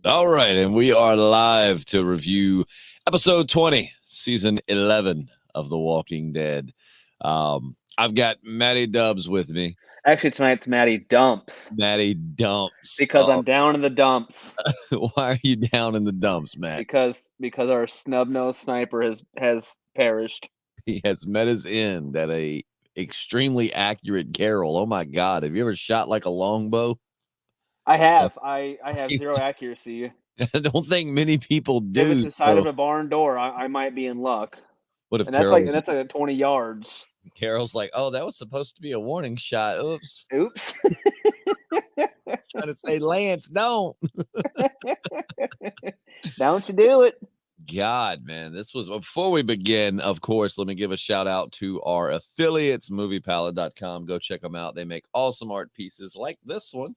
All right, and we are live to review episode 20, season 11 of The Walking Dead. I've got Maddie Dubs with me. Actually, tonight's Maddie Dumps. Maddie Dumps. Because I'm down in the dumps. Why are you down in the dumps, Matt? Because our snub-nosed sniper has perished. He has met his end at a extremely accurate Carol. Oh my God, have you ever shot like a longbow? I have. I have zero accuracy. I don't think many people do. If it's inside of a barn door, I might be in luck. What if and that's like at 20 yards. Carol's like, oh, that was supposed to be a warning shot. Oops. Trying to say, Lance, don't. Don't you do it. God, man, this was, before we begin, of course, let me give a shout out to our affiliates, moviepalette.com. Go check them out. They make awesome art pieces like this one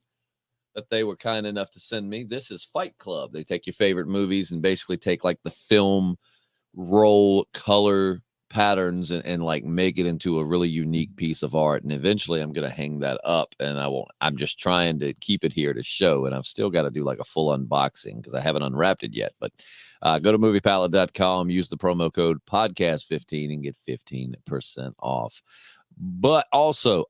that they were kind enough to send me. This is Fight Club. They take your favorite movies and basically take like the film roll color patterns and like make it into a really unique piece of art. And eventually I'm going to hang that up, and I'm just trying to keep it here to show. And I've still got to do like a full unboxing because I haven't unwrapped it yet. But go to moviepalette.com, use the promo code podcast15 and get 15% off. But also,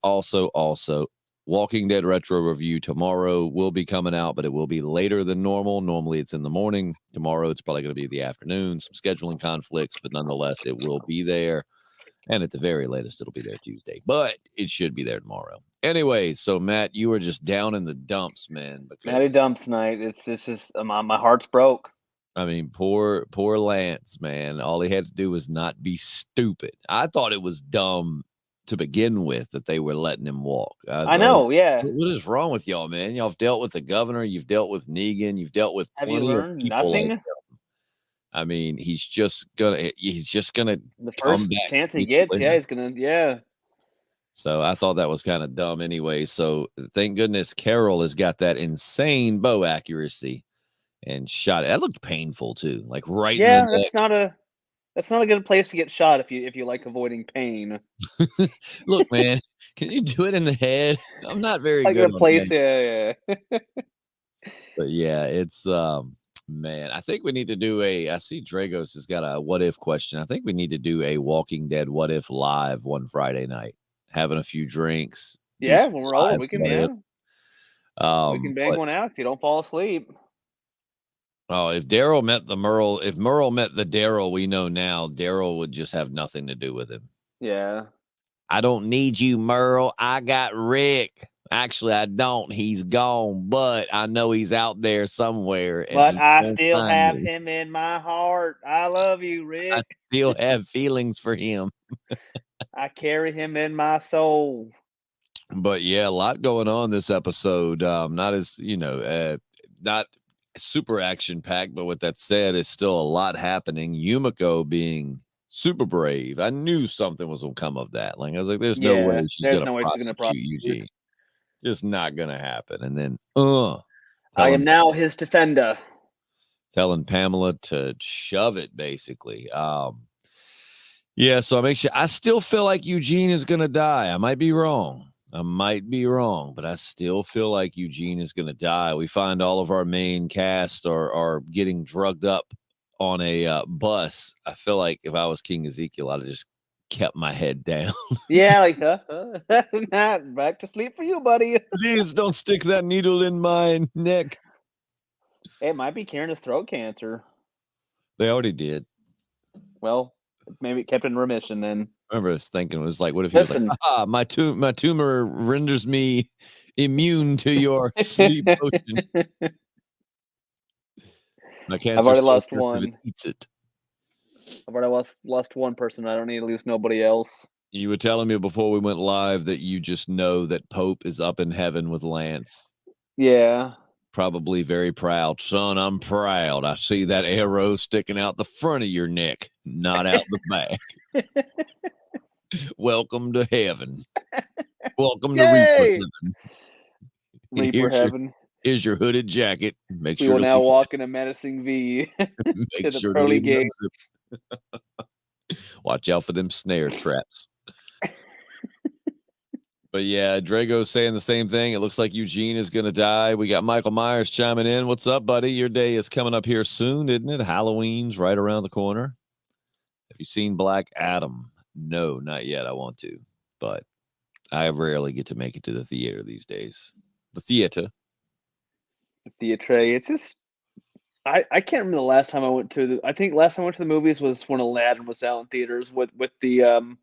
Walking Dead Retro Review tomorrow will be coming out, but it will be later than normal. Normally it's in the morning. Tomorrow it's probably going to be the afternoon. Some scheduling conflicts, but nonetheless, it will be there. And at the very latest, it'll be there Tuesday, but it should be there tomorrow. Anyway, so Matt, you were just down in the dumps, man. Maddie Dumps night. It's just my heart's broke. I mean, poor Lance, man. All he had to do was not be stupid. I thought it was dumb to begin with that they were letting him walk. I know, yeah. What is wrong with y'all, man? Y'all have dealt with the governor, you've dealt with Negan, you've dealt with have you learned nothing? Like I mean, he's just gonna the first chance he gets, he's gonna. So I thought that was kind of dumb anyway. So thank goodness Carol has got that insane bow accuracy and shot it. That looked painful too, like right. Yeah, that's not a good place to get shot if you like avoiding pain. Look, man, can you do it in the head? I'm not very like good. A place, yeah. But yeah, it's man. I think we need to do I see Dragos has got a what if question. I think we need to do a Walking Dead what if live one Friday night, having a few drinks. Yeah, when we're all we can we can bang one out if you don't fall asleep. Oh, if Daryl met the Merle, if Merle met the Daryl we know now, Daryl would just have nothing to do with him. Yeah. I don't need you, Merle. I got Rick. Actually, I don't. He's gone, but I know he's out there somewhere. But I still have him in my heart. I love you, Rick. I still have feelings for him. I carry him in my soul. But yeah, a lot going on this episode. Not as, not super action packed, but with that said, it's still a lot happening. Yumiko being super brave. I knew something was gonna come of that. Like I was like, there's no way she's gonna prosecute Eugene. Just not gonna happen. And then I am now his defender. Telling Pamela to shove it, basically. Yeah, so I still feel like Eugene is gonna die. I might be wrong, but I still feel like Eugene is going to die. We find all of our main cast are getting drugged up on a bus. I feel like if I was King Ezekiel, I'd have just kept my head down. Yeah, like, not back to sleep for you, buddy. Please don't stick that needle in my neck. It might be curing his throat cancer. They already did. Well, maybe it kept in remission then. I remember I was thinking, it was like, what if he was like, my tumor renders me immune to your sleep potion. My cancer I've already lost one. Eats it. I've already lost one person. I don't need to lose nobody else. You were telling me before we went live that you just know that Pope is up in heaven with Lance. Yeah. Probably very proud. Son, I'm proud. I see that arrow sticking out the front of your neck, not out the back. Welcome to heaven. Welcome to Reaper heaven. Reaper heaven. Here's your hooded jacket. Make we sure will now walk in a menacing V to the pearly gates. Watch out for them snare traps. But yeah, Drago's saying the same thing. It looks like Eugene is going to die. We got Michael Myers chiming in. What's up, buddy? Your day is coming up here soon, isn't it? Halloween's right around the corner. Have you seen Black Adam? No, not yet. I want to, but I rarely get to make it to the theater these days. The theater. It's just, I can't remember the last time I went to I think last time I went to the movies was when Aladdin was out in theaters with the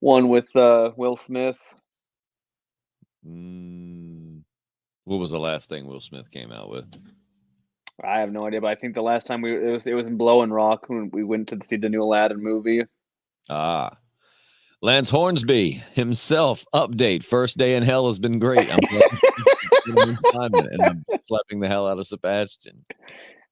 one with Will Smith. What was the last thing Will Smith came out with? I have no idea, but I think the last time it was in Blowing Rock when we went to see the new Aladdin movie. Lance Hornsby himself, update. First day in hell has been great. I'm and I'm slapping the hell out of Sebastian.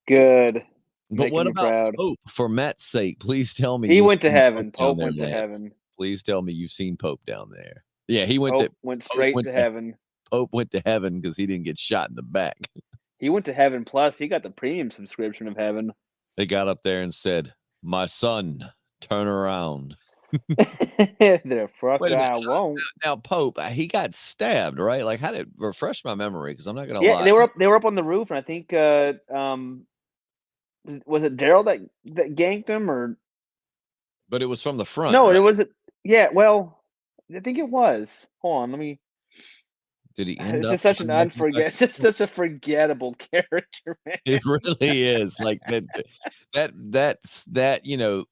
Good. But what about Pope? For Matt's sake, please tell me he went to heaven. Pope went to heaven. Please tell me you've seen Pope down there. Yeah, he went straight to heaven. Pope went to heaven because he didn't get shot in the back. He went to heaven. Plus, he got the premium subscription of heaven. They got up there and said, "My son, turn around." The fuck I won't. Now, Pope, he got stabbed, right? Like, how did refresh my memory? Because I'm not gonna lie. Yeah, they were up on the roof, and I think was it Daryl that ganked him, or? But it was from the front. No, right? it wasn't. Yeah, well, I think it was. Hold on, let me. Did he end it's up? Just such an it's just such a forgettable character, man. It really is. Like that. You know.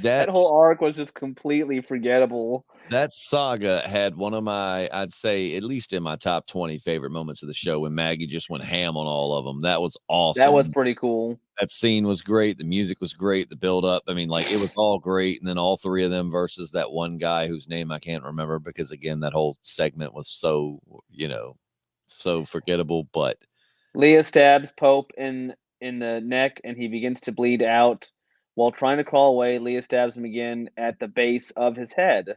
That whole arc was just completely forgettable. That saga had one of my, I'd say, at least in my top 20 favorite moments of the show when Maggie just went ham on all of them. That was awesome. That was pretty cool. That scene was great. The music was great. The build up. I mean, like, it was all great. And then all three of them versus that one guy whose name I can't remember because, again, that whole segment was so, so forgettable. But Leah stabs Pope in the neck and he begins to bleed out. While trying to crawl away, Leah stabs him again at the base of his head.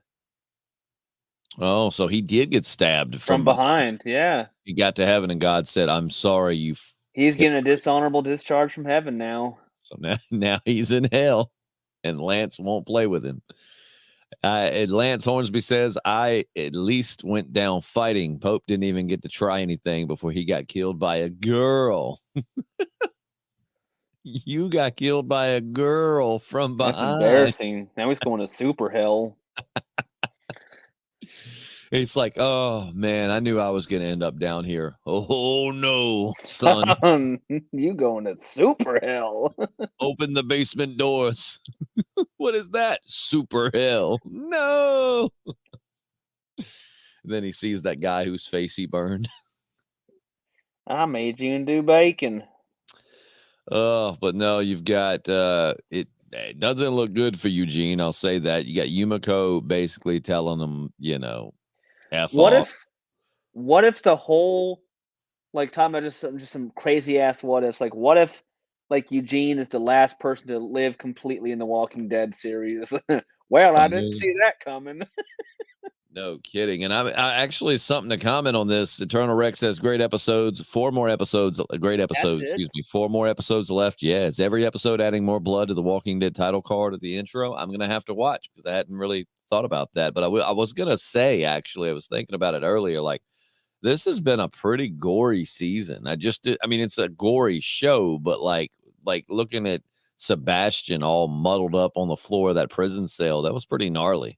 Oh, so he did get stabbed from behind. Yeah. He got to heaven and God said, "I'm sorry, He's getting a dishonorable discharge from heaven now. So now he's in hell and Lance won't play with him. Lance Hornsby says, I at least went down fighting. Pope didn't even get to try anything before he got killed by a girl. You got killed by a girl from behind. That's embarrassing. Now he's going to super hell. It's like, oh, man, I knew I was going to end up down here. Oh, no, son. You going to super hell. Open the basement doors. What is that? Super hell. No. Then he sees that guy whose face he burned. I made you do bacon. Oh, but no, you've got it doesn't look good for Eugene. I'll say that. You got Yumiko basically telling him, F off. What if the whole, like, talking about just some crazy ass what ifs, like, what if, like, Eugene is the last person to live completely in the Walking Dead series? Well, I didn't see that coming. No kidding. And I actually something to comment on this. Eternal Rex says great episodes, 4 more episodes, great episodes, excuse me, 4 more episodes left. Yeah, is every episode adding more blood to the Walking Dead title card at the intro? I'm going to have to watch because I hadn't really thought about that. But I was going to say, actually, I was thinking about it earlier, like, this has been a pretty gory season. It's a gory show, but like looking at Sebastian all muddled up on the floor of that prison cell, that was pretty gnarly.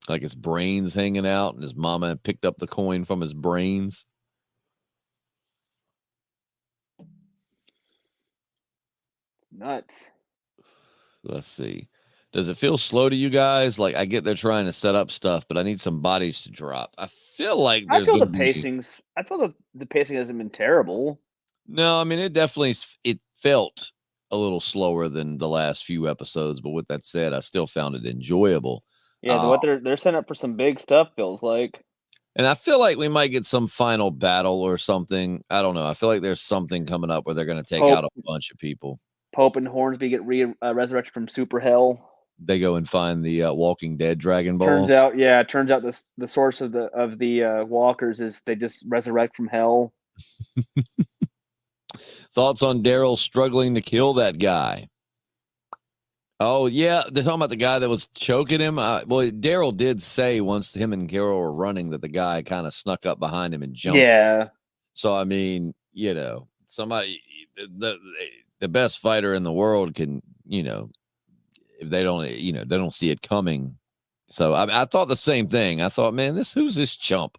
Like his brains hanging out and his mama picked up the coin from his brains. Nuts. Let's see. Does it feel slow to you guys? Like, I get they're trying to set up stuff, but I need some bodies to drop. I feel like I feel the pacing hasn't been terrible. No, I mean, it felt a little slower than the last few episodes, but with that said, I still found it enjoyable. Yeah, what they're setting up for some big stuff feels like. And I feel like we might get some final battle or something. I don't know. I feel like there's something coming up where they're going to take out a bunch of people. Pope and Hornsby get resurrected from super hell. They go and find the Walking Dead Dragon Balls. Turns out the source of the walkers is they just resurrect from hell. Thoughts on Daryl struggling to kill that guy? Oh, yeah. They're talking about the guy that was choking him. Well, Daryl did say once him and Carol were running that the guy kind of snuck up behind him and jumped. Yeah. So, I mean, somebody, the best fighter in the world can, if they don't see it coming. So I thought the same thing. I thought, man, who's this chump?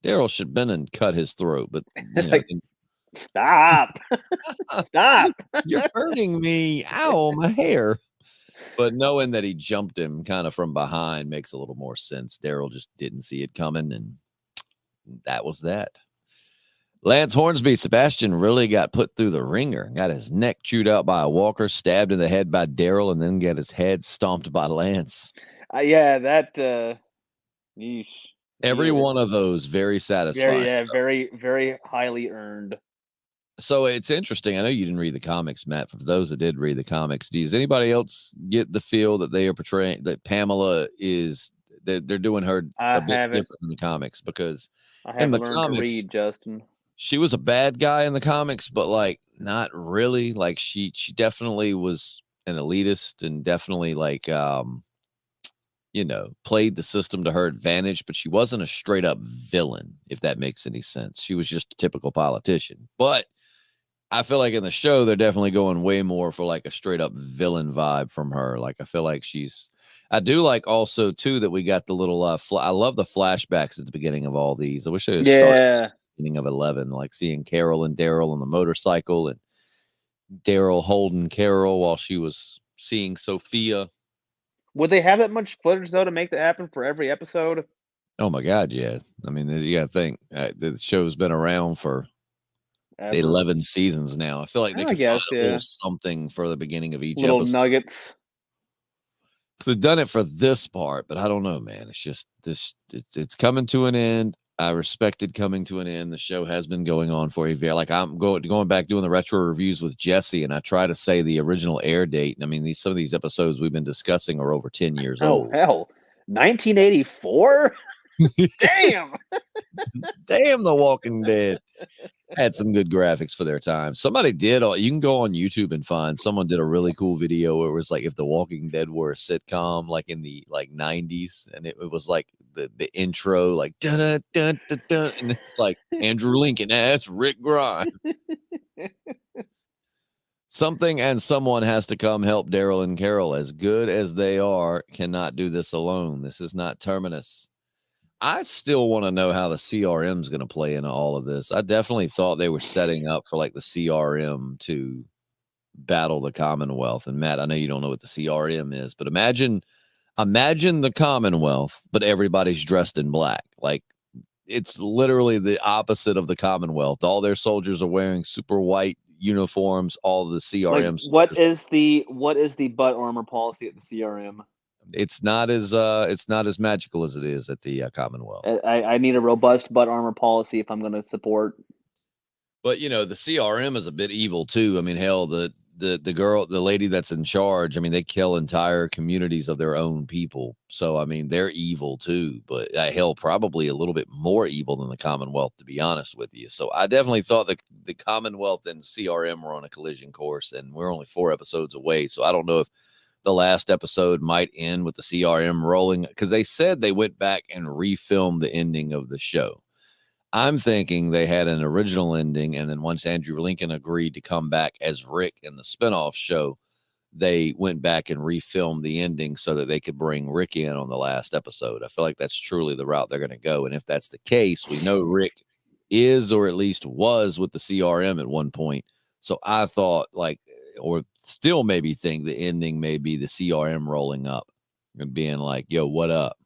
Daryl should have been and cut his throat, but It's like, stop. Stop. You're hurting me. Ow, my hair. But knowing that he jumped him kind of from behind makes a little more sense. Daryl just didn't see it coming, and that was that. Lance Hornsby, Sebastian really got put through the ringer, got his neck chewed out by a walker, stabbed in the head by Daryl, and then got his head stomped by Lance. Yeah, that yeesh. Every one of those very satisfying. Very, very highly earned. So it's interesting. I know you didn't read the comics, Matt. For those that did read the comics, does anybody else get the feel that they are portraying that Pamela is they're doing her a bit different in the comics? Because in the comics, to read, Justin. She was a bad guy in the comics, but like not really. Like she definitely was an elitist and definitely like played the system to her advantage, but she wasn't a straight up villain, if that makes any sense. She was just a typical politician. But I feel like in the show, they're definitely going way more for like a straight up villain vibe from her. Like, I feel like I do like also too, that we got the little, I love the flashbacks at the beginning of all these. I wish they had started at the beginning of 11, like seeing Carol and Daryl on the motorcycle and Daryl holding Carol while she was seeing Sophia. Would they have that much footage though to make that happen for every episode? Oh my God. Yeah. I mean, you got to think the show's been around for 11 seasons now. I feel like they could find a little something for the beginning of each little episode. Nuggets. They've done it for this part, but I don't know, man. It's just it's coming to an end. I respect it coming to an end. The show has been going on for a very, like, I'm going back doing the retro reviews with Jesse, and I try to say the original air date. And I mean, some of these episodes we've been discussing are over 10 years old. Oh hell, 1984. Damn. Damn, The Walking Dead had some good graphics for their time. Somebody did. You can go on YouTube and find someone did a really cool video where it was like if The Walking Dead were a sitcom, like in the 90s, and it was like the intro, like dun dun dun dun dun, and it's like Andrew Lincoln, that's Rick Grimes. Something and someone has to come help Daryl and Carol. As good as they are, cannot do this alone. This is not Terminus. I still want to know how the CRM is going to play into all of this. I definitely thought they were setting up for like the CRM to battle the Commonwealth. And Matt, I know you don't know what the CRM is, but imagine the Commonwealth, but everybody's dressed in black. Like, it's literally the opposite of the Commonwealth. All their soldiers are wearing super white uniforms. All the CRM. Like, what is the butt armor policy at the CRM? It's not as magical as it is at the Commonwealth. I need a robust butt armor policy if I'm going to support. But the CRM is a bit evil too. I mean, hell, the lady that's in charge, I mean, they kill entire communities of their own people. So I mean, they're evil too. But hell, probably a little bit more evil than the Commonwealth, to be honest with you. So I definitely thought the Commonwealth and CRM were on a collision course, and we're only 4 episodes away. So I don't know if the last episode might end with the CRM rolling, because they said they went back and refilmed the ending of the show. I'm thinking they had an original ending, and then once Andrew Lincoln agreed to come back as Rick in the spinoff show, they went back and refilmed the ending so that they could bring Rick in on the last episode. I feel like that's truly the route they're going to go. And if that's the case, we know Rick is, or at least was, with the CRM at one point. So I thought, like, or still maybe think the ending may be the CRM rolling up and being like, yo, what up?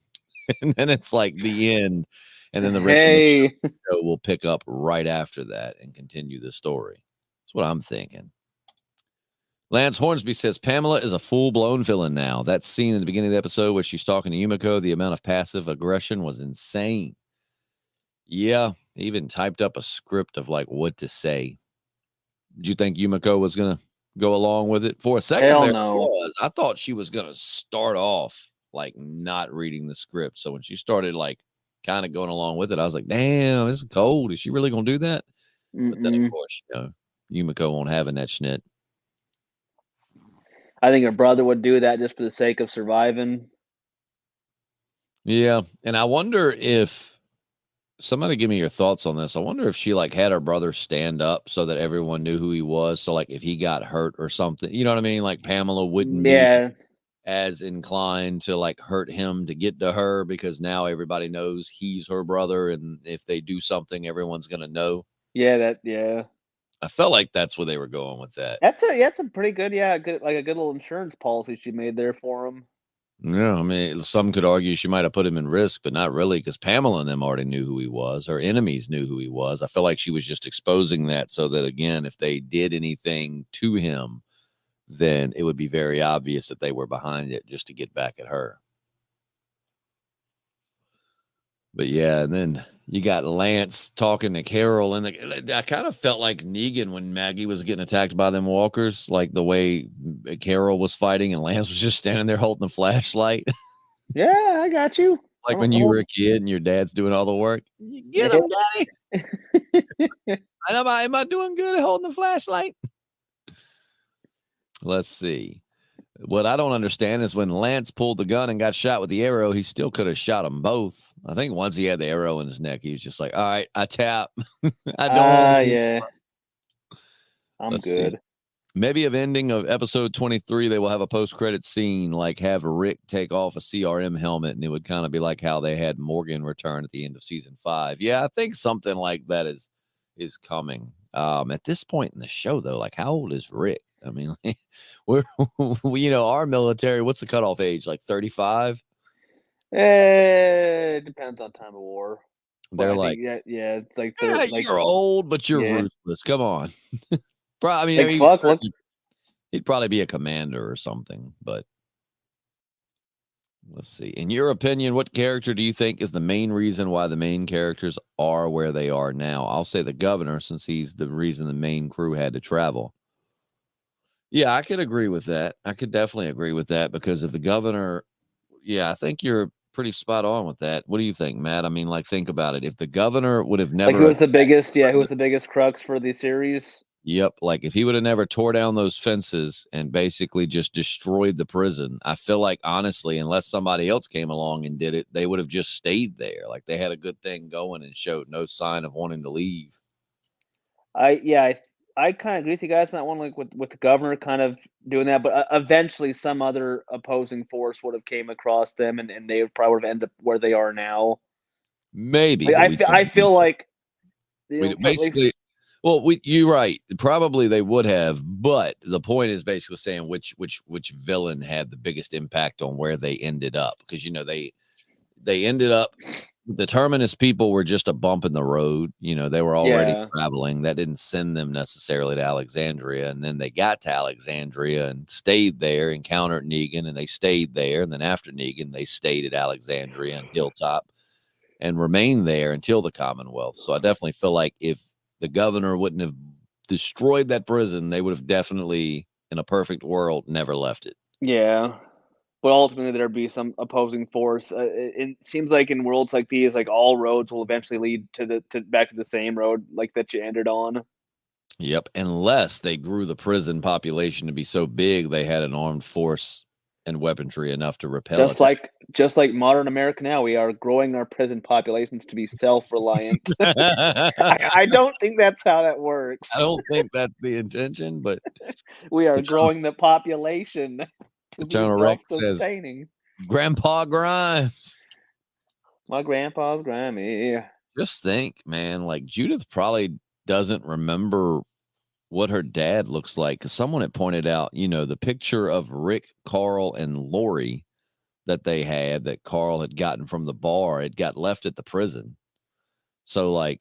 And then it's like the end. And then the Rick and the show will pick up right after that and continue the story. That's what I'm thinking. Lance Hornsby says Pamela is a full-blown villain now. That scene in the beginning of the episode where she's talking to Yumiko, the amount of passive aggression was insane. Yeah, he even typed up a script of like what to say. Did you think Yumiko was going to go along with it? For a second, I thought she was going to start off like not reading the script. So when she started like kind of going along with it, I was like, damn, this is cold. Is she really going to do that? But then, of course, Yumiko won't have in that schnit. I think her brother would do that just for the sake of surviving. Yeah, and I wonder if somebody give me your thoughts on this. I wonder if she like had her brother stand up so that everyone knew who he was. So like if he got hurt or something, you know what I mean? Like Pamela wouldn't be Yeah, as inclined to like hurt him to get to her because now everybody knows he's her brother, and if they do something, everyone's gonna know. yeah. I felt like that's where they were going with that. That's a pretty good, good like a good little insurance policy she made there for him. Yeah, I mean, some could argue she might have put him in risk, but not really, because Pamela and them already knew who he was. Her enemies knew who he was. I feel like she was just exposing that so that, again, if they did anything to him, then it would be very obvious that they were behind it just to get back at her. But yeah, and then you got Lance talking to Carol, and I kind of felt like Negan when Maggie was getting attacked by them walkers, like the way Carol was fighting and Lance was just standing there holding the flashlight. Yeah, I got you. Like when you were a kid and your dad's doing all the work. You get him, Daddy. Am I doing good at holding the flashlight? Let's see. What I don't understand is when Lance pulled the gun and got shot with the arrow, he still could have shot them both. I think once he had the arrow in his neck, he was just like, all right, I tap. I don't. Yeah. I'm good. See. Maybe of ending of episode 23, they will have a post-credit scene, like have Rick take off a CRM helmet, and it would kind of be like how they had Morgan return at the end of season 5. Yeah, I think something like that is coming. At this point in the show, though, like how old is Rick? I mean, we're our military. What's the cutoff age? Like 35? It depends on time of war. They're like, it's like you're old, but you're ruthless. Come on. I mean, he'd probably be a commander or something, but let's see. In your opinion, what character do you think is the main reason why the main characters are where they are now? I'll say the governor, since he's the reason the main crew had to travel. Yeah, I could agree with that. I could definitely agree with that because of the governor. Yeah, I think you're pretty spot on with that. What do you think, Matt? I mean, like, think about it. If the governor would have never, who was the biggest crux for the series? Yep. Like if he would have never tore down those fences and basically just destroyed the prison, I feel like honestly, unless somebody else came along and did it, they would have just stayed there. Like they had a good thing going and showed no sign of wanting to leave. I kind of agree with you guys on that one, like with the governor kind of doing that, but eventually some other opposing force would have came across them, and they would probably have ended up where they are now. Maybe. I feel like basically. Well, you're right. Probably they would have, but the point is basically saying which villain had the biggest impact on where they ended up, because they ended up. The Terminus people were just a bump in the road. They were already traveling. That didn't send them necessarily to Alexandria, and then they got to Alexandria and stayed there, encountered Negan, and they stayed there, and then after Negan, they stayed at Alexandria and Hilltop, and remained there until the Commonwealth. So I definitely feel like if the governor wouldn't have destroyed that prison, they would have definitely, in a perfect world, never left it. Yeah. But ultimately, there'd be some opposing force. It seems like in worlds like these, like all roads will eventually lead to back to the same road, like that you ended on. Yep, unless they grew the prison population to be so big they had an armed force and weaponry enough to repel it. Just like modern America now, we are growing our prison populations to be self-reliant. I don't think that's how that works. I don't think that's the intention, but we are growing the population to be self-sustaining. Grandpa Grimes. My grandpa's grimy. Just think, man, like Judith probably doesn't remember what her dad looks like, because someone had pointed out, the picture of Rick, Carl, and Lori that they had, that Carl had gotten from the bar, it got left at the prison. So like,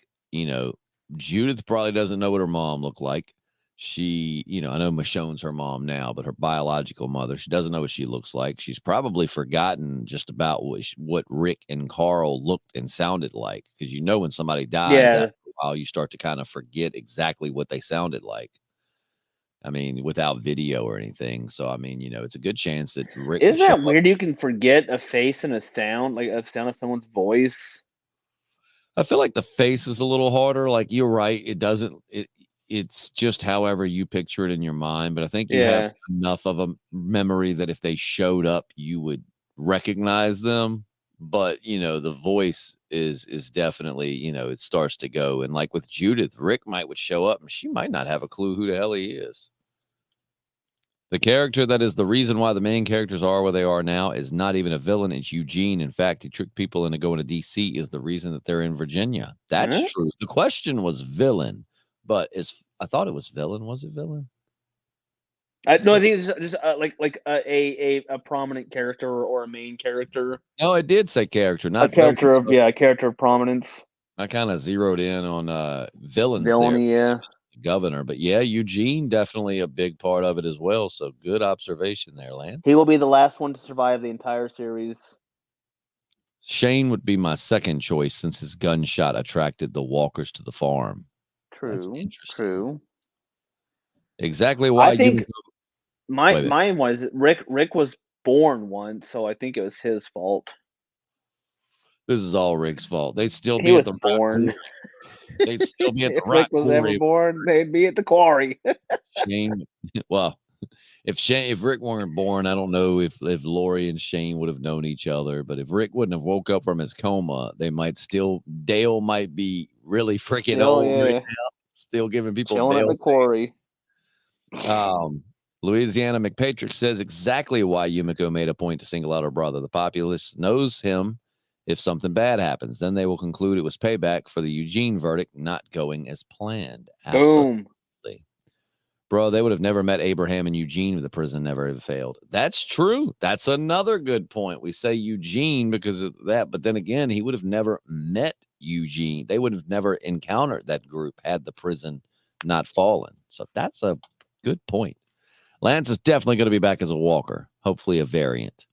Judith probably doesn't know what her mom looked like. She, I know Michonne's her mom now, but her biological mother, she doesn't know what she looks like. She's probably forgotten just about what Rick and Carl looked and sounded like, because when somebody dies, after a while, you start to kind of forget exactly what they sounded like. I mean, without video or anything. So, I mean, it's a good chance that Rick. Isn't that weird? You can forget a face and a sound, like a sound of someone's voice. I feel like the face is a little harder. Like, you're right. It doesn't. it's just however you picture it in your mind. But I think you have enough of a memory that if they showed up, you would recognize them. But the voice is definitely, it starts to go. And like with Judith, Rick would show up and she might not have a clue who the hell he is. The character that is the reason why the main characters are where they are now is not even a villain. It's Eugene. In fact, he tricked people into going to D.C. is the reason that they're in Virginia. That's true. The question was villain, but I thought it was villain. Was it villain? No, I think it's just like a prominent character or a main character. No, it did say character, not a character villain, a character of prominence. I kind of zeroed in on villains. Villainy, there. Governor, but yeah, Eugene definitely a big part of it as well. So good observation there, Lance. He will be the last one to survive the entire series. Shane would be my second choice since his gunshot attracted the walkers to the farm. True. Exactly why I think mine was Rick was born once, so I think it was his fault. This is all Rick's fault. They'd still be at the born. They'd still be at the if Rick was ever born, they'd be at the quarry. Shane, well, if Rick weren't born, I don't know if Lori and Shane would have known each other. But if Rick wouldn't have woke up from his coma, Dale might be really freaking old right now, still giving people chilling at the quarry. Louisiana McPatrick says exactly why Yumiko made a point to single out her brother. The populace knows him. If something bad happens, then they will conclude it was payback for the Eugene verdict not going as planned. Absolutely. Boom. Bro, they would have never met Abraham and Eugene if the prison never failed. That's true. That's another good point. We say Eugene because of that, but then again, he would have never met Eugene. They would have never encountered that group had the prison not fallen. So that's a good point. Lance is definitely going to be back as a walker, hopefully a variant.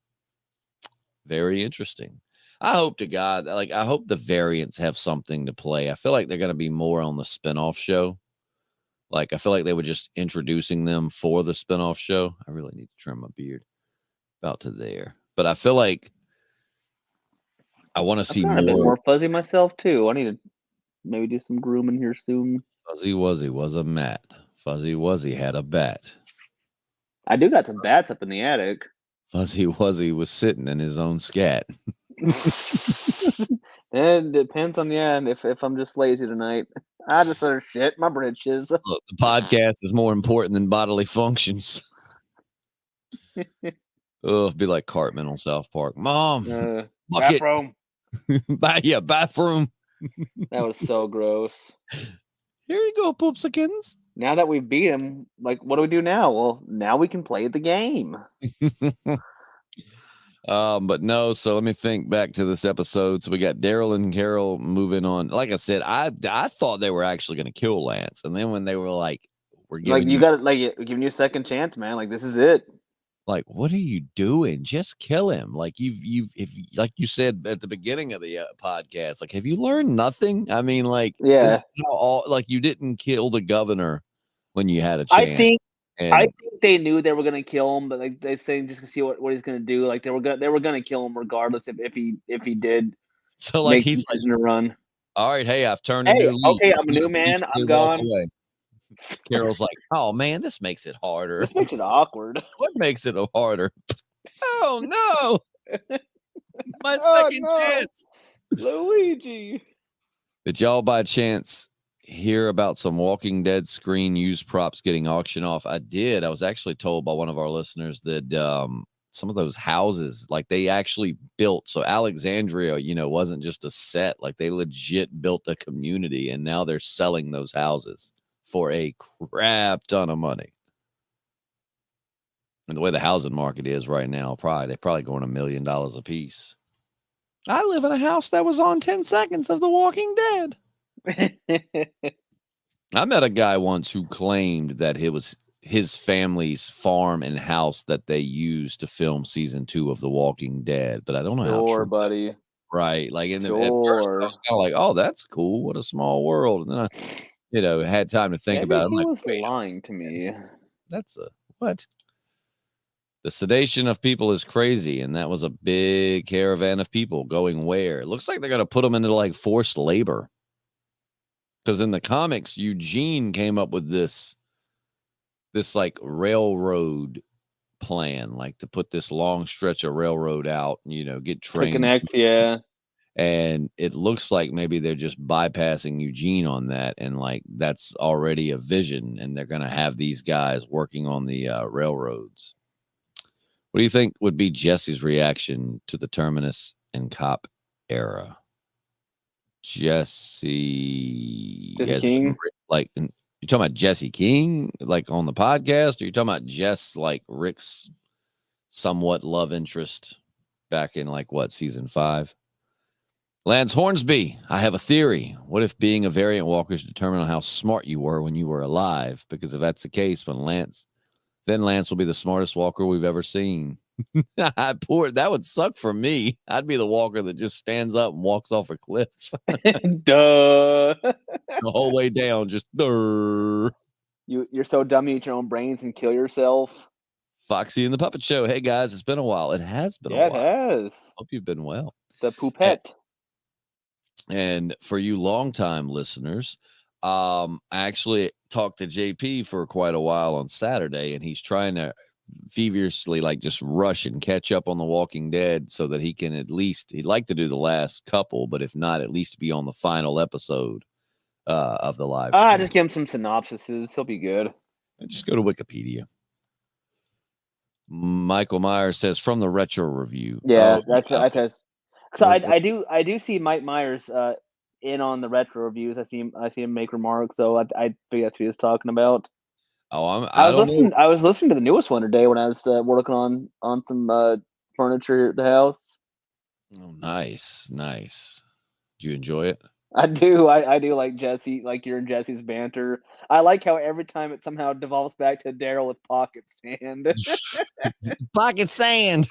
Very interesting. I hope to God, I hope the variants have something to play. I feel like they're going to be more on the spinoff show. I feel like they were just introducing them for the spinoff show. I really need to trim my beard about to there. But I feel like I want to see more. A bit more fuzzy myself, too. I need to maybe do some grooming here soon. Fuzzy Wuzzy was a mat. Fuzzy Wuzzy had a bat. I do got some bats up in the attic. Fuzzy Wuzzy was sitting in his own scat. It depends on if I'm just lazy tonight. I just better shit my britches. Look, the podcast is more important than bodily functions. It'd be like Cartman on South Park. Mom, bathroom. Bathroom. That was so gross. Here you go, poopsikins. Now that we beat him, what do we do now? Well, now we can play the game. But no, so let me think back to this episode. So we got Daryl and Carol moving on. Like I said, I thought they were actually going to kill Lance. And then when they were we're giving giving you a second chance, man. This is it. What are you doing? Just kill him. If like you said at the beginning of the podcast, have you learned nothing? I mean, yeah, you didn't kill the governor when you had a chance. I think they knew they were gonna kill him, but they're saying just to see what he's gonna do. They were gonna kill him regardless if he did. So he's to run. All right, hey, I've turned a new leaf. Okay, I'm a new man. I'm gone. Carol's like, oh man, this makes it harder. This makes it awkward. What makes it harder? Oh no! My second chance, Luigi. Did y'all by chance hear about some Walking Dead screen used props getting auctioned off? I did. I was actually told by one of our listeners that some of those houses, they actually built. So Alexandria, wasn't just a set. They legit built a community, and now they're selling those houses for a crap ton of money. And the way the housing market is right now, they're probably going $1 million a piece. I live in a house that was on 10 seconds of The Walking Dead. I met a guy once who claimed that it was his family's farm and house that they used to film season 2 of The Walking Dead, but I don't know how true, buddy. Right. At first I was kind of oh, that's cool. What a small world. And then I, had time to think about it. He was lying to me. That's what? The sedation of people is crazy, and that was a big caravan of people going where? It looks like they're going to put them into forced labor. Because in the comics, Eugene came up with this like railroad plan, like to put this long stretch of railroad out, get To trains. connect, yeah. And it looks like maybe they're just bypassing Eugene on that. And like, that's already a vision. And they're going to have these guys working on the railroads. What do you think would be Jesse's reaction to the Terminus and Cop era? Jesse King? Like, you talking about Jesse King, like on the podcast, or you talking about Jess, like Rick's somewhat love interest back in like what, season 5? Lance Hornsby, I have a theory. What if being a variant walker is determined on how smart you were when you were alive? Because if that's the case, then Lance will be the smartest walker we've ever seen. That would suck for me. I'd be the walker that just stands up and walks off a cliff. Duh. The whole way down, just You're so dumb you eat your own brains and kill yourself. Foxy and the Puppet Show. Hey guys, it's been a while. It has been a while. It has. Hope you've been well. The poopette. And for you longtime listeners, I actually talked to JP for quite a while on Saturday, and he's trying to feverishly like just rush and catch up on The Walking Dead so that he can he'd like to do the last couple, but if not, at least be on the final episode of the live stream. Just give him some synopsises. He'll be good. And just go to Wikipedia. Michael Myers says from the retro review. Yeah, that's. So I do see Mike Myers in on the retro reviews. I see him make remarks. So I think that's who he was talking about. Oh, I was listening to the newest one today when I was working on some furniture here at the house. Oh, nice. Did you enjoy it? I do. I do like Jesse, like your and Jesse's banter. I like how every time it somehow devolves back to Daryl with pocket sand. Pocket sand.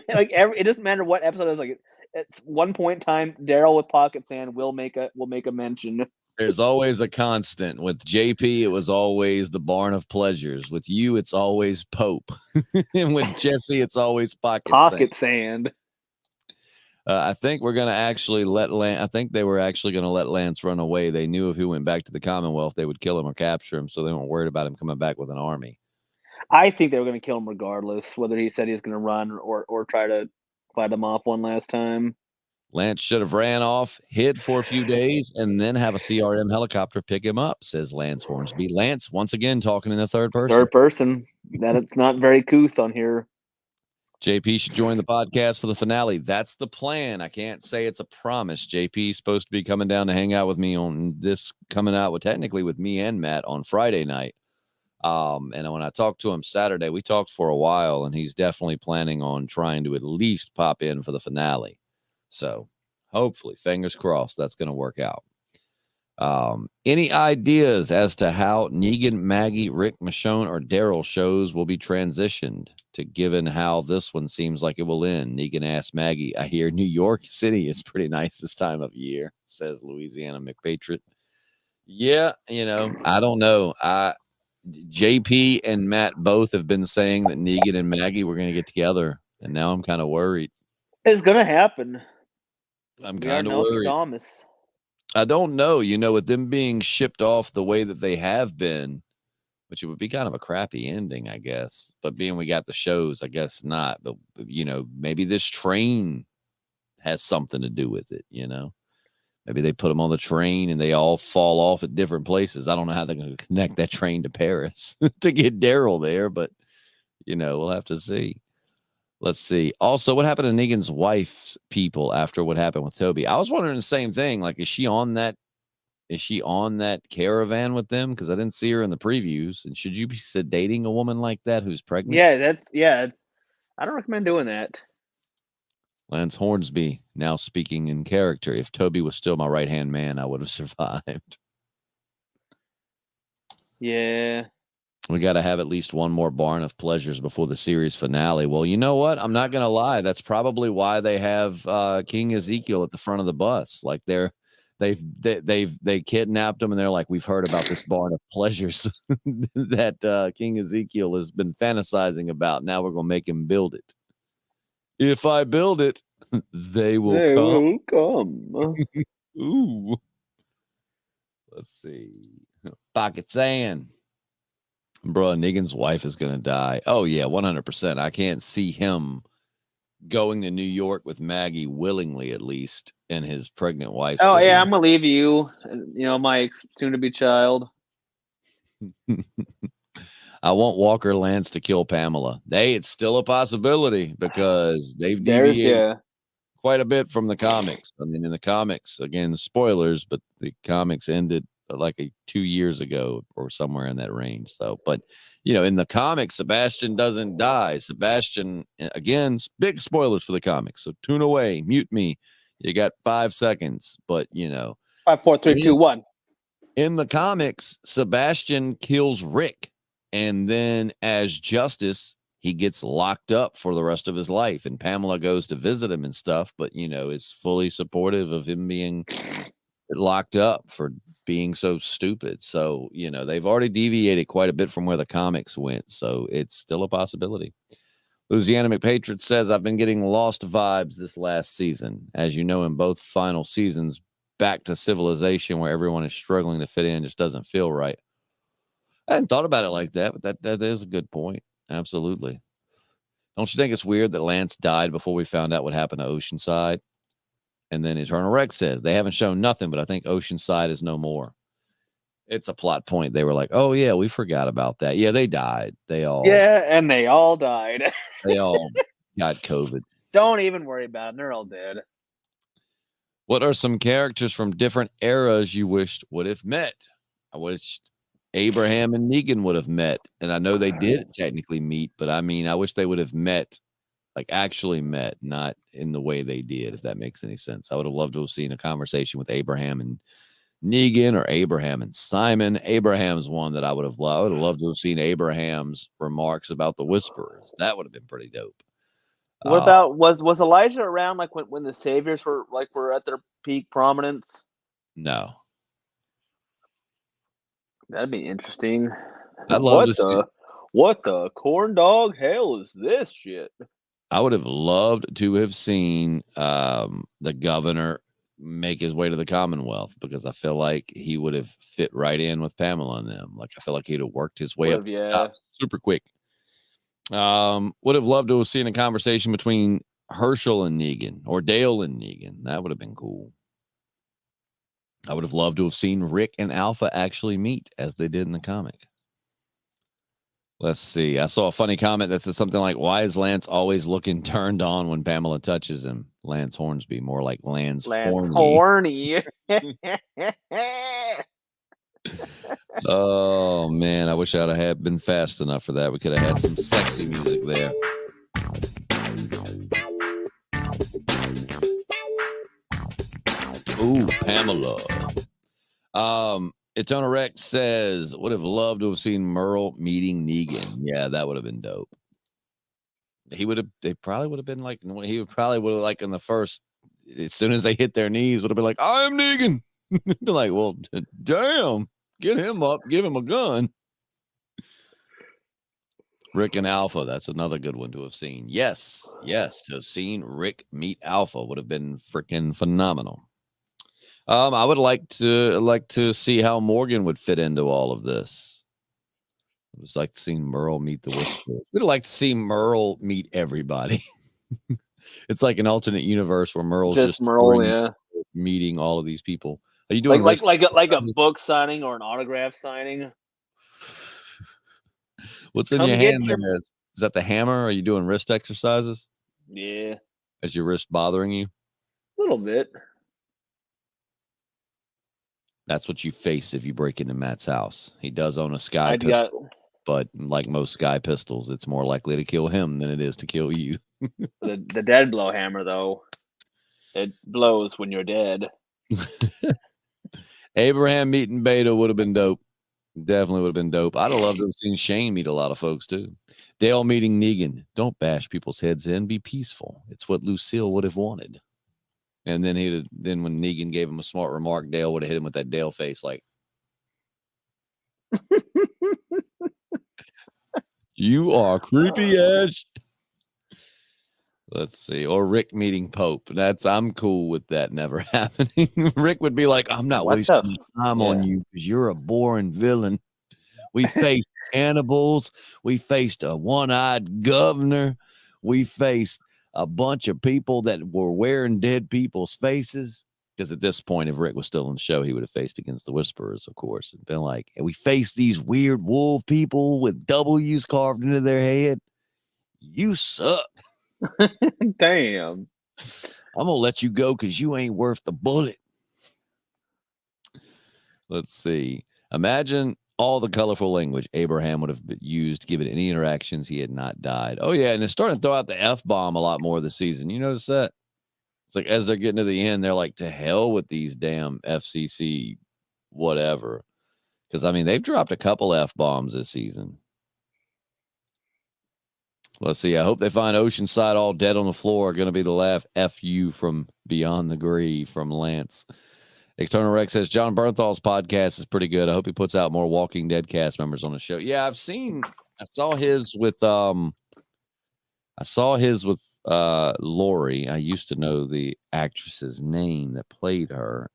Like it doesn't matter what episode it is. Like at one point in time, Daryl with pocket sand will make a mention. There's always a constant. With JP, it was always the Barn of Pleasures. With you, it's always Pope. And with Jesse, it's always pocket sand. I think we're going to actually let Lance. I think they were actually going to let Lance run away. They knew if he went back to the Commonwealth, they would kill him or capture him, so they weren't worried about him coming back with an army. I think they were going to kill him regardless, whether he said he was going to run or try to fight him off one last time. Lance should have ran off, hid for a few days, and then have a CRM helicopter pick him up, says Lance Hornsby. Lance, once again, talking in the third person. That it's not very couth on here. JP should join the podcast for the finale. That's the plan. I can't say it's a promise. JP is supposed to be coming down to hang out with me on this, coming out with technically with me and Matt on Friday night. And when I talked to him Saturday, we talked for a while, and he's definitely planning on trying to at least pop in for the finale. So hopefully, fingers crossed, that's going to work out. Any ideas as to how Negan, Maggie, Rick, Michonne, or Daryl shows will be transitioned to, given how this one seems like it will end? Negan asks Maggie, I hear New York City is pretty nice this time of year, says Louisiana McPatriot. Yeah, I don't know. JP and Matt both have been saying that Negan and Maggie were going to get together, and now I'm kind of worried. It's going to happen. I'm kind of worried. Thomas. I don't know, with them being shipped off the way that they have been, which it would be kind of a crappy ending, I guess. But being we got the shows, I guess not. But, maybe this train has something to do with it, Maybe they put them on the train and they all fall off at different places. I don't know how they're going to connect that train to Paris to get Daryl there, but, we'll have to see. Let's see. Also, what happened to Negan's wife's people after what happened with Toby? I was wondering the same thing. Like, is she on that caravan with them? Because I didn't see her in the previews. And should you be sedating a woman like that who's pregnant? Yeah. I don't recommend doing that. Lance Hornsby now speaking in character. If Toby was still my right-hand man, I would have survived. Yeah. We got to have at least one more Barn of Pleasures before the series finale. Well, you know what? I'm not going to lie. That's probably why they have King Ezekiel at the front of the bus. Like they kidnapped him, and they're like, we've heard about this Barn of Pleasures that King Ezekiel has been fantasizing about. Now we're going to make him build it. If I build it, they will come. Will come. Ooh. Let's see. Pocket sand. Bro, Negan's wife is going to die. Oh, yeah, 100%. I can't see him going to New York with Maggie willingly, at least, and his pregnant wife Oh still yeah, being. I'm gonna leave you. My soon-to-be child. I want Walker Lance to kill Pamela. It's still a possibility because they've There's deviated quite a bit from the comics. I mean, in the comics, again, spoilers, but the comics ended like 2 years ago or somewhere in that range. So, but in the comics, Sebastian doesn't die. Sebastian, again, big spoilers for the comics. So tune away, mute me. You got 5 seconds, but 5, 4, 3, 2, 1. In the comics, Sebastian kills Rick, and then as justice, he gets locked up for the rest of his life. And Pamela goes to visit him and stuff, but is fully supportive of him being locked up for being so stupid. So, they've already deviated quite a bit from where the comics went. So it's still a possibility. Louisiana McPatriot says, I've been getting Lost vibes this last season. As you know, in both final seasons, back to civilization where everyone is struggling to fit in just doesn't feel right. I hadn't thought about it like that, but that is a good point. Absolutely. Don't you think it's weird that Lance died before we found out what happened to Oceanside? And then Eternal Rex says they haven't shown nothing, but I think Oceanside is no more. It's a plot point. They were like, oh, yeah, we forgot about that. Yeah, they died. Yeah, and they all died. They all got COVID. Don't even worry about it. They're all dead. What are some characters from different eras you wished would have met? I wished Abraham and Negan would have met. And I know they did technically meet, but I mean, I wish they would have met, like actually met, not in the way they did, if that makes any sense. I would have loved to have seen a conversation with Abraham and Negan or Abraham and Simon. Abraham's one that I would have loved. I would have loved to have seen Abraham's remarks about the Whisperers. That would have been pretty dope. What about was Elijah around like when the Saviors were at their peak prominence? No. That'd be interesting. I'd love to see. What the corn dog hell is this shit? I would have loved to have seen the governor make his way to the Commonwealth because I feel like he would have fit right in with Pamela and them. Like I feel like he'd have worked his way up to the top super quick. Would have loved to have seen a conversation between Herschel and Negan or Dale and Negan. That would have been cool. I would have loved to have seen Rick and Alpha actually meet as they did in the comic. Let's see. I saw a funny comment that says something like, why is Lance always looking turned on when Pamela touches him? Lance Hornsby, more like Lance horny. Oh, man. I wish I'd have been fast enough for that. We could have had some sexy music there. Ooh, Pamela. Eternal Rex says, would have loved to have seen Merle meeting Negan. Yeah, that would have been dope. They probably would have been like, he would probably would have like in the first, as soon as they hit their knees, would have been like, I'm Negan. Be like, well, damn, get him up, give him a gun. Rick and Alpha, that's another good one to have seen. Yes, to have seen Rick meet Alpha would have been freaking phenomenal. I would like to see how Morgan would fit into all of this. It was like seeing Merle meet the Whisperers. We'd like to see Merle meet everybody. It's like an alternate universe where Merle's just Merle, meeting all of these people. Are you doing like a book signing or an autograph signing? What's in your hand there? Is that the hammer? Are you doing wrist exercises? Yeah. Is your wrist bothering you? A little bit. That's what you face if you break into Matt's house. He does own a Sky pistol, but like most Sky pistols, it's more likely to kill him than it is to kill you. the dead blow hammer, though, it blows when you're dead. Abraham meeting Beta would have been dope. Definitely would have been dope. I'd have loved to have seen Shane meet a lot of folks too. Dale meeting Negan. Don't bash people's heads in. Be peaceful. It's what Lucille would have wanted. And then when Negan gave him a smart remark, Dale would have hit him with that Dale face, like, you are creepy as. Let's see. Or Rick meeting Pope. I'm cool with that never happening. Rick would be like, I'm not What wasting the? my time on you because you're a boring villain. We faced cannibals. We faced a one-eyed governor. We faced a bunch of people that were wearing dead people's faces. Because at this point, if Rick was still in the show, he would have faced against the Whisperers, of course, and been like, and we faced these weird wolf people with W's carved into their head. You suck. Damn. I'm going to let you go because you ain't worth the bullet. Let's see. Imagine all the colorful language Abraham would have used given any interactions he had not died. Oh, yeah, and it's starting to throw out the F-bomb a lot more this season. You notice that? It's like as they're getting to the end, they're like, to hell with these damn FCC whatever. Because, I mean, they've dropped a couple F-bombs this season. Let's see. I hope they find Oceanside all dead on the floor. Going to be the laugh FU from Beyond the Grave from Lance. External Rex says, John Bernthal's podcast is pretty good. I hope he puts out more Walking Dead cast members on the show. Yeah, I saw his with Lori. I used to know the actress's name that played her.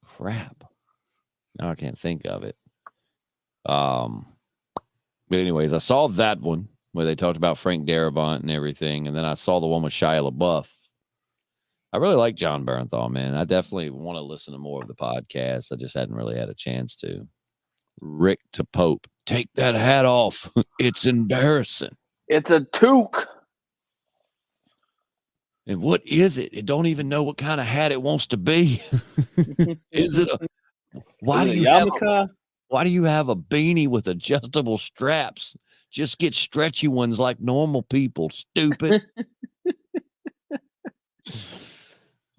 Crap. Now I can't think of it. But anyways, I saw that one where they talked about Frank Darabont and everything. And then I saw the one with Shia LaBeouf. I really like John Bernthal, man. I definitely want to listen to more of the podcast. I just hadn't really had a chance to. Rick to Pope. Take that hat off. It's embarrassing. It's a toque. And what is it? It don't even know what kind of hat it wants to be. Is it why do you have a beanie with adjustable straps? Just get stretchy ones like normal people, stupid.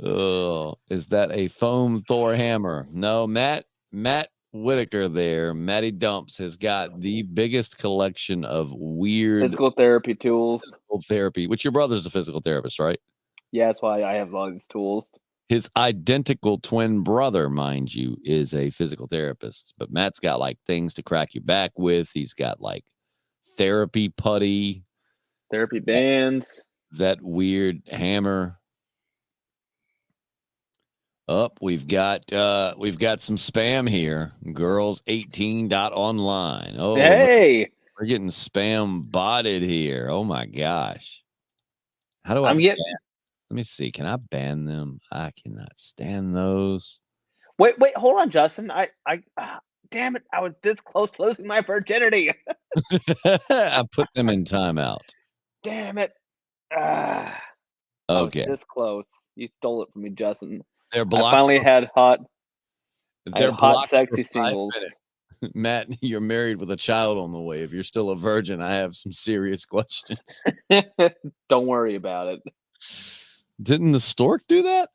Oh, is that a foam Thor hammer? No, Matt Whitaker there, Matty Dumps, has got the biggest collection of weird physical therapy tools. Physical therapy, which your brother's a physical therapist, right? Yeah, that's why I have all these tools. His identical twin brother, mind you, is a physical therapist. But Matt's got like things to crack your back with. He's got like therapy putty. Therapy bands. That weird hammer. Up, we've got some spam here. Girls18.online. Oh, hey, we're getting spam botted here. Oh my gosh. How do I let me see. Can I ban them? I cannot stand those. Wait, hold on, Justin. Damn it, I was this close to losing my virginity. I put them in timeout. Damn it. Okay. This close. You stole it from me, Justin. They're blocked. I finally had hot. They're hot, sexy singles. Matt, you're married with a child on the way. If you're still a virgin, I have some serious questions. Don't worry about it. Didn't the stork do that?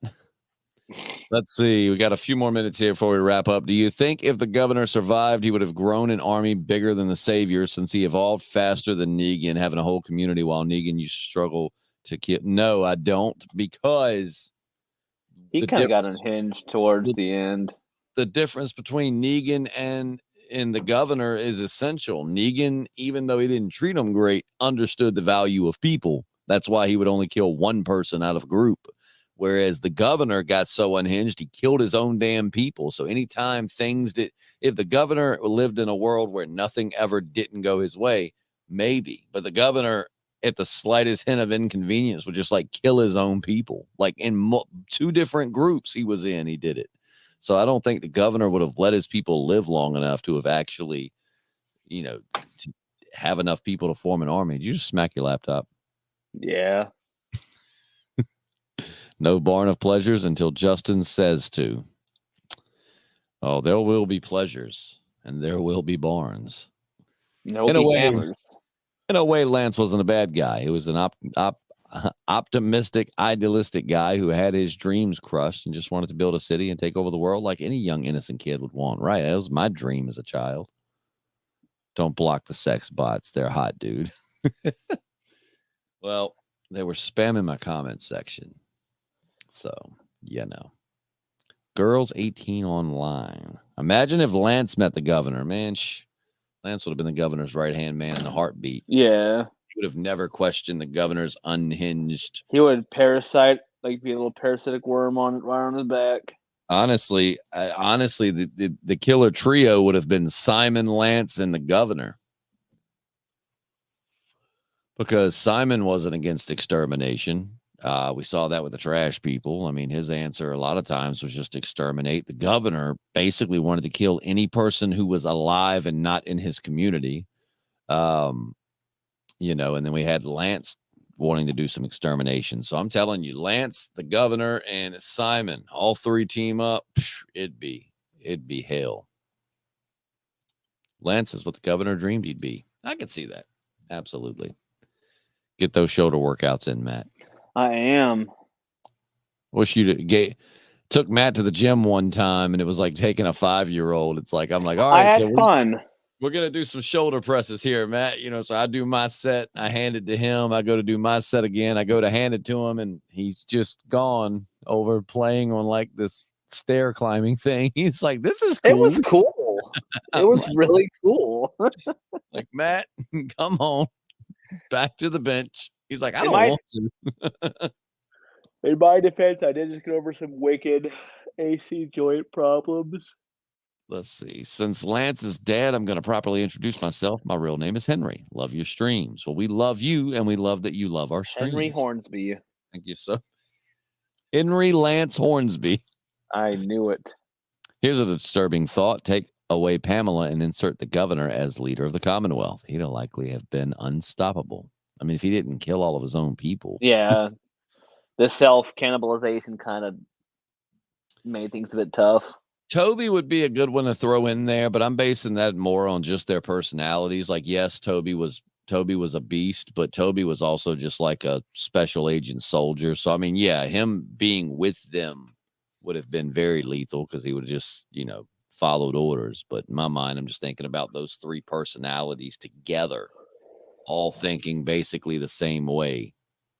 Let's see. We got a few more minutes here before we wrap up. Do you think if the governor survived, he would have grown an army bigger than the Savior since he evolved faster than Negan, having a whole community while Negan used to struggle to keep? No, I don't, because he kind of got unhinged towards the end. The difference between Negan and the governor is essential. Negan, even though he didn't treat him great, understood the value of people. That's why he would only kill one person out of a group. Whereas the governor got so unhinged, he killed his own damn people. So anytime if the governor lived in a world where nothing ever didn't go his way, maybe. But the governor, at the slightest hint of inconvenience, would just like kill his own people. Like in two different groups he was in, he did it. So I don't think the governor would have let his people live long enough to have actually, to have enough people to form an army. Did you just smack your laptop? Yeah. No barn of pleasures until Justin says to. Oh, there will be pleasures and there will be barns. No, in a way, Lance wasn't a bad guy. He was an optimistic, idealistic guy who had his dreams crushed and just wanted to build a city and take over the world like any young, innocent kid would want. Right? That was my dream as a child. Don't block the sex bots. They're hot, dude. Well, they were spamming my comment section. So, Girls 18 online. Imagine if Lance met the governor. Man, Lance would have been the governor's right-hand man in a heartbeat. Yeah. would have never questioned the governor's unhinged. He would parasite, like be a little parasitic worm right on his back. Honestly, the killer trio would have been Simon, Lance, and the governor. Because Simon wasn't against extermination. We saw that with the trash people. I mean, his answer a lot of times was just exterminate. The governor basically wanted to kill any person who was alive and not in his community. And then we had Lance wanting to do some extermination. So I'm telling you, Lance, the governor, and Simon, all three team up. It'd be hell. Lance is what the governor dreamed he'd be. I can see that. Absolutely. Get those shoulder workouts in, Matt. I am. Wish you took Matt to the gym one time, and it was like taking a 5-year-old. It's like, I'm like, all right, I had fun. We're going to do some shoulder presses here, Matt. So I do my set. I hand it to him. I go to do my set again. I go to hand it to him, and he's just gone over playing on like this stair climbing thing. He's like, this is cool. It was cool. It was really cool. Like, Matt, come on. Back to the bench. He's like, I don't want to. In my defense, I did just get over some wicked AC joint problems. Let's see. Since Lance is dead, I'm going to properly introduce myself. My real name is Henry. Love your streams. Well, we love you, and we love that you love our streams. Henry Hornsby. Thank you, sir. Henry Lance Hornsby. I knew it. Here's a disturbing thought. Take away Pamela and insert the governor as leader of the Commonwealth. He'd likely have been unstoppable. I mean, if he didn't kill all of his own people. Yeah. The self-cannibalization kind of made things a bit tough. Toby would be a good one to throw in there, but I'm basing that more on just their personalities. Like, yes, Toby was a beast, but Toby was also just like a special agent soldier. So, I mean, yeah, him being with them would have been very lethal because he would have just, followed orders. But in my mind, I'm just thinking about those three personalities together, all thinking basically the same way,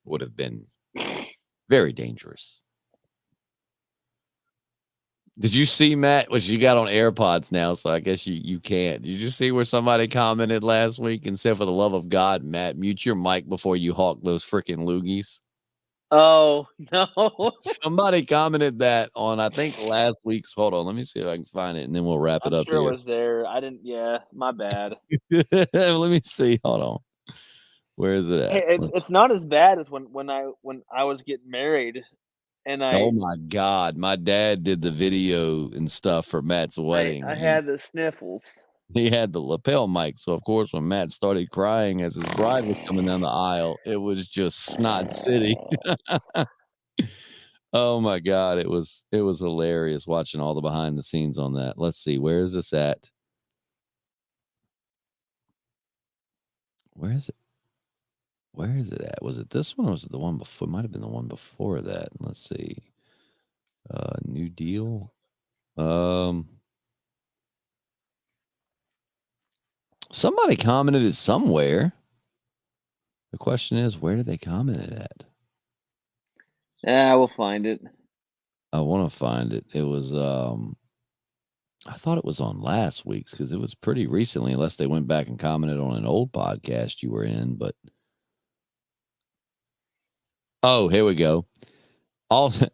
would have been very dangerous. Did you see, Matt, which you got on AirPods now, so I guess you can't. Did you see where somebody commented last week and said, for the love of God, Matt, mute your mic before you hawk those freaking loogies? Oh, no. Somebody commented that on, I think, last week's. Hold on, let me see if I can find it, and then we'll wrap it up here. It was there. I didn't. Yeah, my bad. Let me see. Hold on. Where is it at? Hey, it's not as bad as when I was getting married. Oh my God. My dad did the video and stuff for Matt's wedding. I had the sniffles. He had the lapel mic. So, of course, when Matt started crying as his bride was coming down the aisle, it was just snot city. Oh, my God. It was hilarious watching all the behind the scenes on that. Let's see. Where is this at? Where is it? Where is it at? Was it this one or was it the one before? It might have been the one before that. Let's see. New Deal. Somebody commented it somewhere. The question is, where did they comment it at? Yeah, we'll find it. I want to find it. It was, I thought it was on last week's because it was pretty recently, unless they went back and commented on an old podcast you were in, but. Oh, here we go.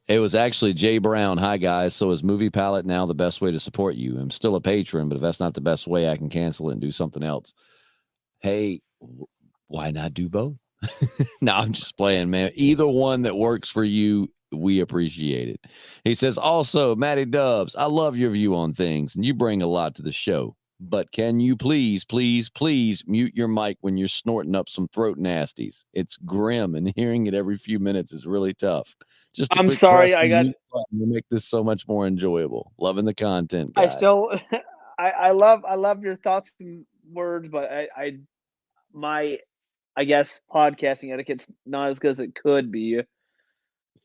It was actually Jay Brown. Hi, guys. So is Movie Palette now the best way to support you? I'm still a patron, but if that's not the best way, I can cancel it and do something else. Hey, why not do both? No, I'm just playing, man. Either one that works for you, we appreciate it. He says, also, Matty Dubs, I love your view on things, and you bring a lot to the show. But can you please mute your mic when you're snorting up some throat nasties? It's grim, and hearing it every few minutes is really tough. Just I'm sorry, I will make this so much more enjoyable. Loving the content, guys. I love your thoughts and words, but I guess podcasting etiquette's not as good as it could be.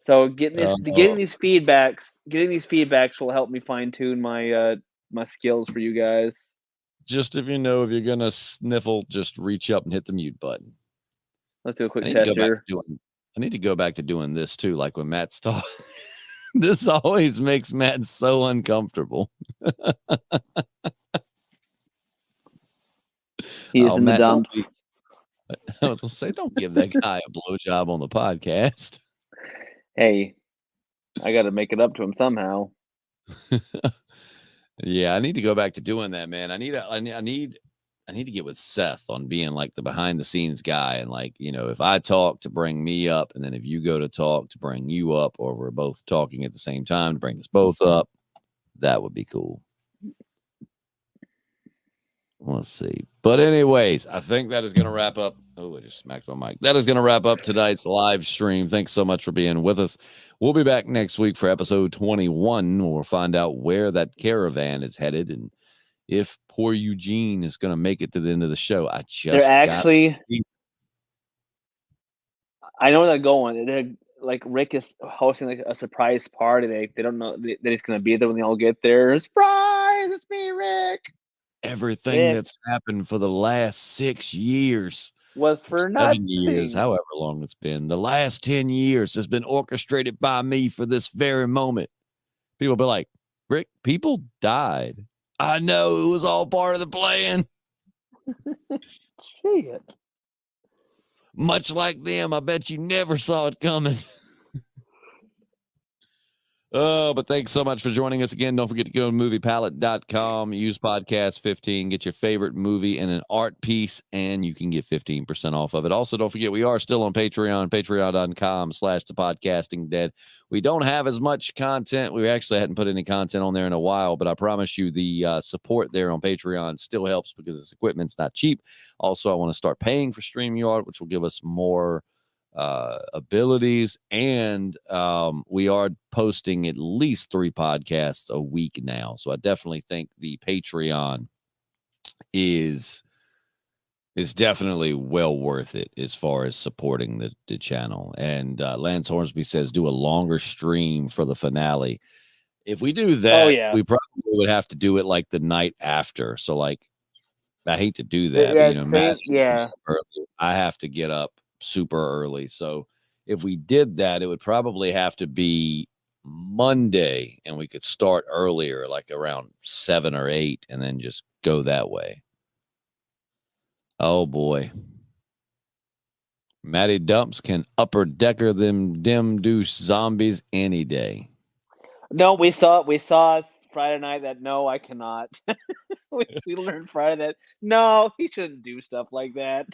So getting these feedbacks will help me fine tune my my skills for you guys. Just if you're going to sniffle, just reach up and hit the mute button. Let's do a quick test here. I need to go back to doing this too, like when Matt's talking. This always makes Matt so uncomfortable. He is in the dumps. I was gonna say, don't give that guy a blowjob on the podcast. Hey, I got to make it up to him somehow. Yeah, I need to go back to doing that, man. I need to get with Seth on being like the behind the scenes guy, and like, if I talk, to bring me up, and then if you go to talk, to bring you up, or we're both talking at the same time to bring us both up. That would be cool. Let's see. But anyways, I think that is going to wrap up. Oh, I just smacked my mic. That is going to wrap up tonight's live stream. Thanks so much for being with us. We'll be back next week for episode 21. We'll find out where that caravan is headed and if poor Eugene is going to make it to the end of the show. I know where they're going. They're like, Rick is hosting like a surprise party. They don't know that he's going to be there when they all get there. Surprise! It's me, Rick. Everything that's happened for the last 6 years was for 7 nothing. years, however long it's been. The last 10 years has been orchestrated by me for this very moment. People be like, Rick, people died. I know, it was all part of the plan. Shit. Much like them, I bet you never saw it coming. Oh, but thanks so much for joining us again. Don't forget to go to moviepalette.com, use podcast 15, get your favorite movie and an art piece, and you can get 15% off of it. Also, don't forget, we are still on Patreon, patreon.com/thepodcastingdead. We don't have as much content. We actually hadn't put any content on there in a while, but I promise you the support there on Patreon still helps because this equipment's not cheap. Also, I want to start paying for StreamYard, which will give us more abilities, and we are posting at least 3 podcasts a week now, so I definitely think the Patreon is definitely well worth it as far as supporting the channel. And Lance Hornsby says do a longer stream for the finale. If we do that, we probably would have to do it like the night after. So like, I hate to do that, but I have to get up super early. So if we did that, it would probably have to be Monday, and we could start earlier, like around 7 or 8, and then just go that way. Oh boy. Matty Dumps can upper decker them dim douche zombies any day. No, we saw Friday night that no, I cannot. we learned Friday that no, he shouldn't do stuff like that.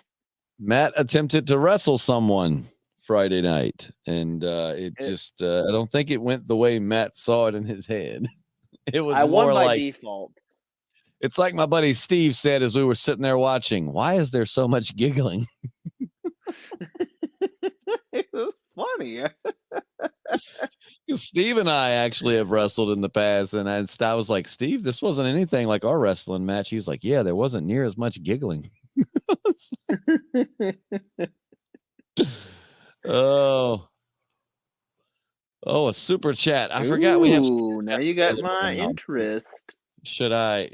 Matt attempted to wrestle someone Friday night, and I don't think it went the way Matt saw it in his head. It was more won by like default. It's like my buddy Steve said as we were sitting there watching, why is there so much giggling? It was funny. Steve and I actually have wrestled in the past, and I was like, Steve, this wasn't anything like our wrestling match. He's like, yeah, there wasn't near as much giggling. Oh, a super chat. I forgot we have. Now you got my interest. Should I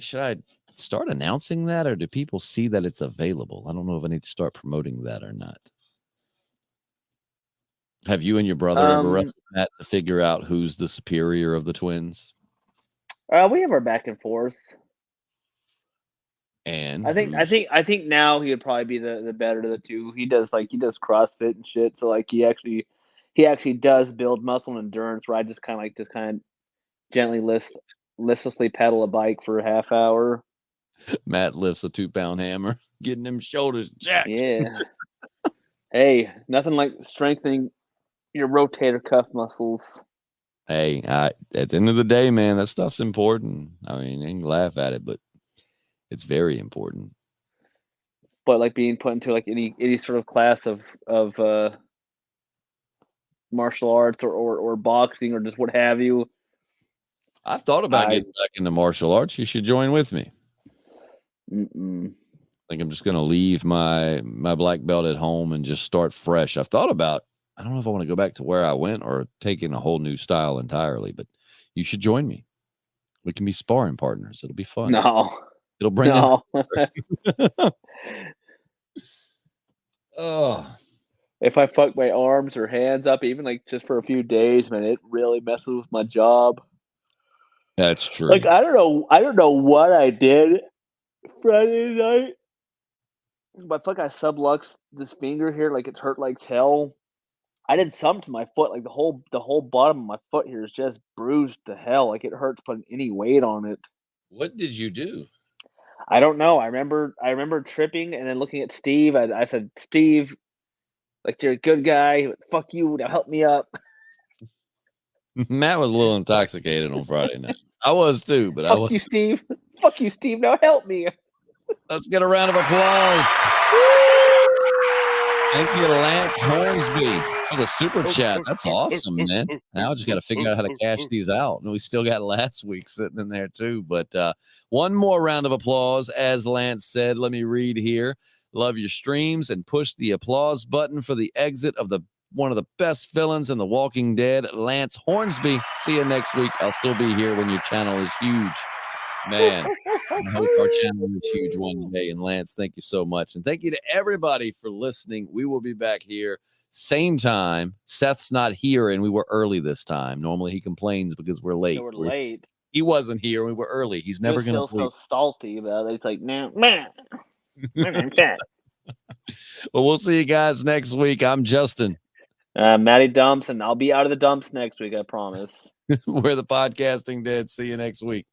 start announcing that, or do people see that it's available? I don't know if I need to start promoting that or not. Have you and your brother ever wrestled that to figure out who's the superior of the twins? We have our back and forth. And I think now he would probably be the better of the two. He does CrossFit and shit, so like he actually does build muscle and endurance. Where I just kind of gently listlessly pedal a bike for a half hour. Matt lifts a 2-pound hammer, getting them shoulders jacked. Yeah. Hey, nothing like strengthening your rotator cuff muscles. Hey, at the end of the day, man, that stuff's important. I mean, you can laugh at it, but it's very important. But like being put into like any sort of class of martial arts or boxing or just what have you. I've thought about getting back into martial arts. You should join with me. I think I'm just going to leave my black belt at home and just start fresh. I've thought about, I don't know if I want to go back to where I went or taking a whole new style entirely, but you should join me. We can be sparring partners. It'll be fun. No. It'll bring us. Oh. If I fuck my arms or hands up, even like just for a few days, man, it really messes with my job. That's true. Like I don't know what I did Friday night, But I feel like I subluxed this finger here, like it's hurt like hell. I did something to my foot, like the whole bottom of my foot here is just bruised to hell. Like it hurts putting any weight on it. What did you do? I don't know. I remember tripping and then looking at Steve. I said, Steve, like you're a good guy. Fuck you. Now help me up. Matt was a little intoxicated on Friday night. I was too, but I Fuck was. you, Steve. Fuck you, Steve. Now help me. Let's get a round of applause. Thank you to Lance Hornsby for the super chat. That's awesome, man. Now I just got to figure out how to cash these out. And we still got last week sitting in there too. But one more round of applause. As Lance said, let me read here. Love your streams and push the applause button for the exit of one of the best villains in The Walking Dead, Lance Hornsby. See you next week. I'll still be here when your channel is huge. Man, I hope our channel is huge one day. And Lance, thank you so much. And thank you to everybody for listening. We will be back here same time. Seth's not here, and we were early this time. Normally he complains because we're late. So we're late. He wasn't here. We were early. He's never going to so salty about it. He's like, no, man. Well, we'll see you guys next week. I'm Justin. Matty Dumps, and I'll be out of the dumps next week, I promise. We're the Podcasting Dead. See you next week.